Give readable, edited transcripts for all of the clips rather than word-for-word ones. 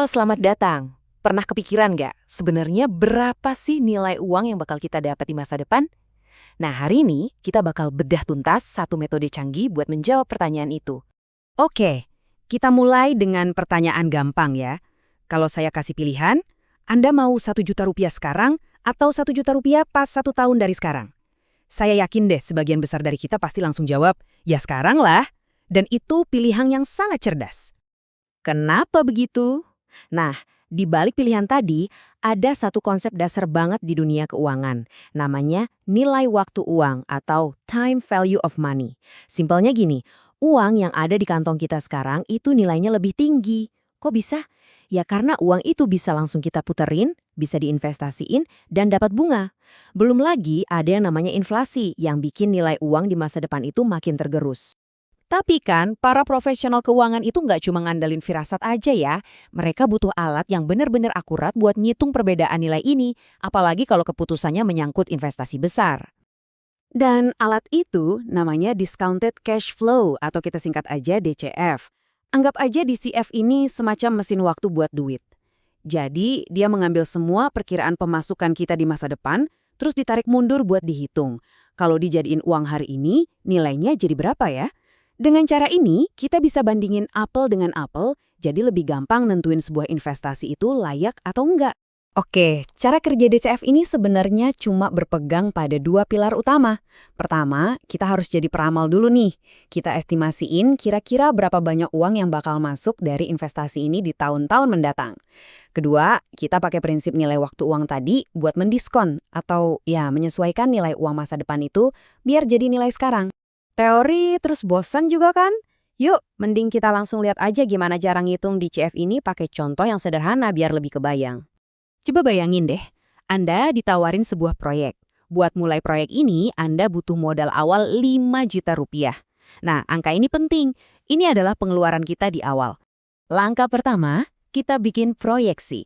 selamat datang. Pernah kepikiran nggak sebenarnya berapa sih nilai uang yang bakal kita dapat di masa depan? Nah, hari ini kita bakal bedah tuntas satu metode canggih buat menjawab pertanyaan itu. Oke, kita mulai dengan pertanyaan gampang ya. Kalau saya kasih pilihan, Anda mau 1 juta rupiah sekarang atau 1 juta rupiah pas 1 tahun dari sekarang? Saya yakin deh sebagian besar dari kita pasti langsung jawab, ya sekarang lah. Dan itu pilihan yang sangat cerdas. Kenapa begitu? Nah, di balik pilihan tadi, ada satu konsep dasar banget di dunia keuangan. Namanya nilai waktu uang atau time value of money. Simpelnya gini, uang yang ada di kantong kita sekarang itu nilainya lebih tinggi. Kok bisa? Ya karena uang itu bisa langsung kita puterin, bisa diinvestasiin, dan dapat bunga. Belum lagi ada yang namanya inflasi yang bikin nilai uang di masa depan itu makin tergerus. Tapi kan, para profesional keuangan itu nggak cuma ngandalin firasat aja ya. Mereka butuh alat yang benar-benar akurat buat ngitung perbedaan nilai ini, apalagi kalau keputusannya menyangkut investasi besar. Dan alat itu namanya discounted cash flow atau kita singkat aja DCF. Anggap aja DCF ini semacam mesin waktu buat duit. Jadi, dia mengambil semua perkiraan pemasukan kita di masa depan, terus ditarik mundur buat dihitung. Kalau dijadiin uang hari ini, nilainya jadi berapa ya? Dengan cara ini, kita bisa bandingin apel dengan apel, jadi lebih gampang nentuin sebuah investasi itu layak atau enggak. Oke, cara kerja DCF ini sebenarnya cuma berpegang pada 2 pilar utama. Pertama, kita harus jadi peramal dulu nih. Kita estimasiin kira-kira berapa banyak uang yang bakal masuk dari investasi ini di tahun-tahun mendatang. Kedua, kita pakai prinsip nilai waktu uang tadi buat mendiskon atau ya menyesuaikan nilai uang masa depan itu biar jadi nilai sekarang. Teori terus bosan juga kan? Yuk, mending kita langsung lihat aja gimana cara ngitung DCF ini pakai contoh yang sederhana biar lebih kebayang. Coba bayangin deh, Anda ditawarin sebuah proyek. Buat mulai proyek ini, Anda butuh modal awal 5 juta rupiah. Nah, angka ini penting. Ini adalah pengeluaran kita di awal. Langkah pertama, kita bikin proyeksi.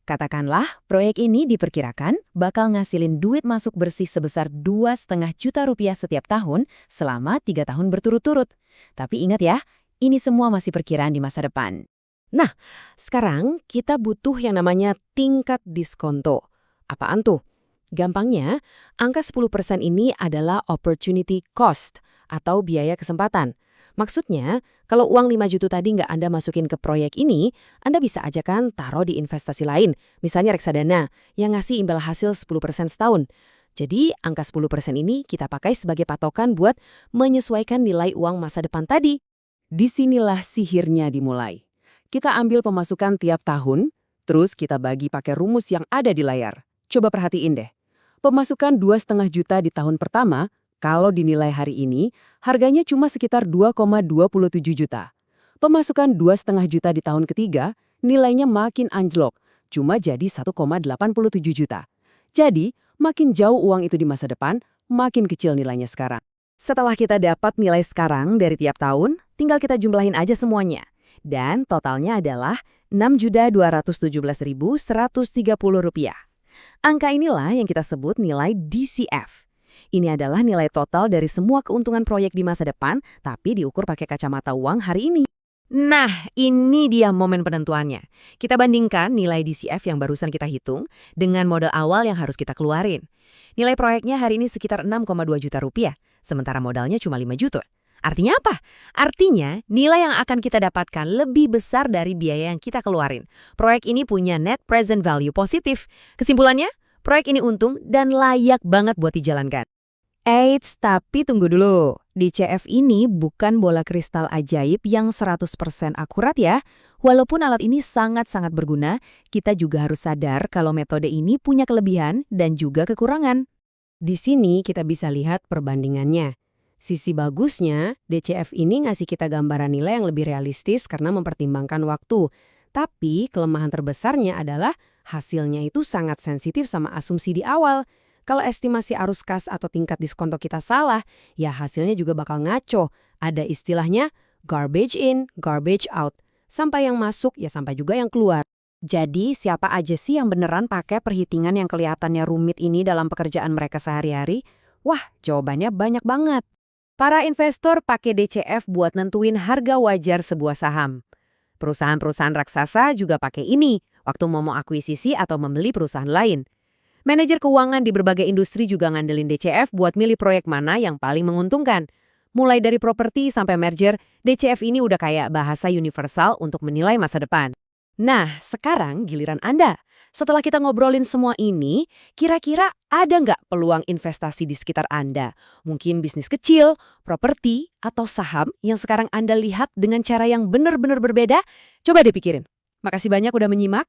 Katakanlah, proyek ini diperkirakan bakal ngasilin duit masuk bersih sebesar 2,5 juta rupiah setiap tahun selama 3 tahun berturut-turut. Tapi ingat ya, ini semua masih perkiraan di masa depan. Nah, sekarang kita butuh yang namanya tingkat diskonto. Apaan tuh? Gampangnya, angka 10% ini adalah opportunity cost atau biaya kesempatan. Maksudnya, kalau uang 5 juta tadi nggak Anda masukin ke proyek ini, Anda bisa aja kan taruh di investasi lain, misalnya reksadana, yang ngasih imbal hasil 10% setahun. Jadi, angka 10% ini kita pakai sebagai patokan buat menyesuaikan nilai uang masa depan tadi. Disinilah sihirnya dimulai. Kita ambil pemasukan tiap tahun, terus kita bagi pakai rumus yang ada di layar. Coba perhatiin deh. Pemasukan 2,5 juta di tahun pertama, kalau dinilai hari ini, harganya cuma sekitar 2,27 juta. Pemasukan 2,5 juta di tahun ketiga, nilainya makin anjlok, cuma jadi 1,87 juta. Jadi, makin jauh uang itu di masa depan, makin kecil nilainya sekarang. Setelah kita dapat nilai sekarang dari tiap tahun, tinggal kita jumlahin aja semuanya. Dan totalnya adalah Rp6.217.130. Angka inilah yang kita sebut nilai DCF. Ini adalah nilai total dari semua keuntungan proyek di masa depan, tapi diukur pakai kacamata uang hari ini. Nah, ini dia momen penentuannya. Kita bandingkan nilai DCF yang barusan kita hitung dengan modal awal yang harus kita keluarin. Nilai proyeknya hari ini sekitar 6,2 juta rupiah, sementara modalnya cuma 5 juta. Artinya apa? Artinya, nilai yang akan kita dapatkan lebih besar dari biaya yang kita keluarin. Proyek ini punya net present value positif. Kesimpulannya, proyek ini untung dan layak banget buat dijalankan. Eits, tapi tunggu dulu. DCF ini bukan bola kristal ajaib yang 100% akurat ya. Walaupun alat ini sangat-sangat berguna, kita juga harus sadar kalau metode ini punya kelebihan dan juga kekurangan. Di sini kita bisa lihat perbandingannya. Sisi bagusnya, DCF ini ngasih kita gambaran nilai yang lebih realistis karena mempertimbangkan waktu. Tapi kelemahan terbesarnya adalah hasilnya itu sangat sensitif sama asumsi di awal. Kalau estimasi arus kas atau tingkat diskonto kita salah, ya hasilnya juga bakal ngaco. Ada istilahnya garbage in, garbage out. Sampai yang masuk, ya sampai juga yang keluar. Jadi siapa aja sih yang beneran pakai perhitungan yang kelihatannya rumit ini dalam pekerjaan mereka sehari-hari? Wah, jawabannya banyak banget. Para investor pakai DCF buat nentuin harga wajar sebuah saham. Perusahaan-perusahaan raksasa juga pakai ini waktu mau akuisisi atau membeli perusahaan lain. Manajer keuangan di berbagai industri juga ngandelin DCF buat milih proyek mana yang paling menguntungkan. Mulai dari properti sampai merger, DCF ini udah kayak bahasa universal untuk menilai masa depan. Nah, sekarang giliran Anda. Setelah kita ngobrolin semua ini, kira-kira ada nggak peluang investasi di sekitar Anda? Mungkin bisnis kecil, properti, atau saham yang sekarang Anda lihat dengan cara yang benar-benar berbeda? Coba dipikirin. Makasih banyak udah menyimak.